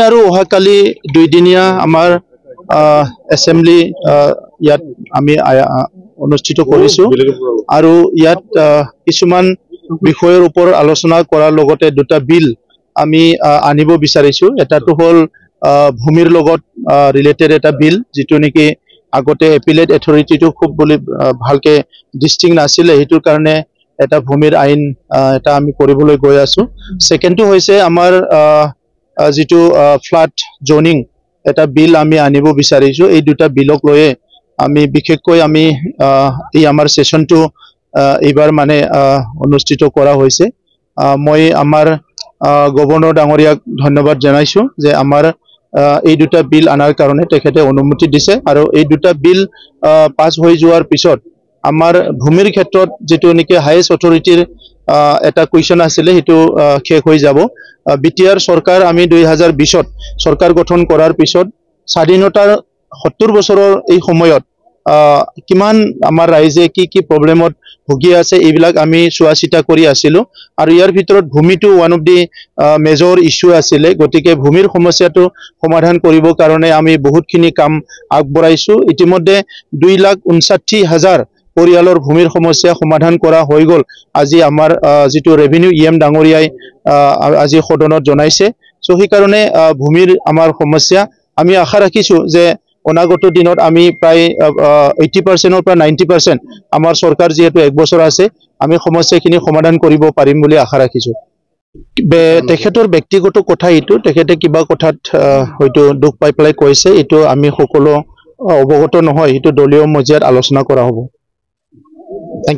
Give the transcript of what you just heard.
আৰু অহাকালি দুইদিনীয়া আমাৰ এছেম্বলি ইয়াত আমি অনুষ্ঠিত কৰিছো আৰু ইয়াত কিছুমান বিষয়ৰ ওপৰত আলোচনা কৰাৰ লগতে দুটা বিল আমি আনিব বিচাৰিছো। এটাটো হ'ল ভূমিৰ লগত ৰিলেটেড এটা বিল, যিটো নেকি আগতে এপিলেট অথৰিটিটো খুব বুলি ভালকে ডিষ্টিং নাছিলে, সেইটোৰ কাৰণে এটা ভূমিৰ আইন এটা আমি কৰিবলৈ গৈ আছো। ছেকেণ্ডটো হৈছে আমাৰ যিটো ফ্লাড জোনিং এটা বিল আমি আনিব বিচাৰিছো। এই দুটা বিলক লৈয়ে আমি বিশেষকৈ আমি এই আমাৰ সেশনটো এইবাৰ মানে অনুষ্ঠিত কৰা হৈছে। মই আমাৰ গভৰ্ণৰ ডাঙৰীয়াক ধন্যবাদ জনাইছো যে আমাৰ এই দুটা বিল আনাৰ কাৰণে তেখেতে অনুমতি দিছে, আৰু এই দুটা বিল পাছ হৈ যোৱাৰ পিছত আমাৰ ভূমিৰ ক্ষেত্ৰত যিটো নেকি হাইয়েষ্ট অথৰিটিৰ এটা কুৱেশ্যন আছিলে সেইটো শেষ হৈ যাব। বিটিআৰ চৰকাৰ আমি 2020ত চৰকাৰ গঠন কৰাৰ পিছত স্বাধীনতাৰ 70 বছৰৰ এই সময়ত কিমান আমাৰ ৰাইজে কি প্ৰব্লেমত ভুগি আছে এইবিলাক আমি চোৱা চিতা কৰি আছিলো, আৰু ইয়াৰ ভিতৰত ভূমিটো one of the major issue আছিলে। গতিকে ভূমিৰ সমস্যাটো সমাধান কৰিবৰ কাৰণে আমি বহুতখিনি কাম আগবঢ়াইছো। ইতিমধ্যে 2,59,000 পৰিয়ালৰ ভূমিৰ সমস্যা সমাধান কৰা হৈ গ'ল। আজি আমাৰ যিটো ৰেভিনিউ ইএম ডাঙৰীয়াই আজি সদনত জনাইছে। সো সেইকাৰণে ভূমিৰ আমাৰ সমস্যা আমি আশা ৰাখিছো যে অনাগত দিনত আমি প্ৰায় 80%ৰ পৰা 90% আমাৰ চৰকাৰ যিহেতু 1 বছৰ আছে, আমি সমস্যাখিনি সমাধান কৰিব পাৰিম বুলি আশা ৰাখিছো। তেখেতৰ ব্যক্তিগত কথা এইটো, তেখেতে কিবা কথাত হয়তো দুখ পাই পেলাই কৈছে, এইটো আমি সকলো অৱগত নহয়, এইটো দলীয় মজিয়াত আলোচনা কৰা হ'ব।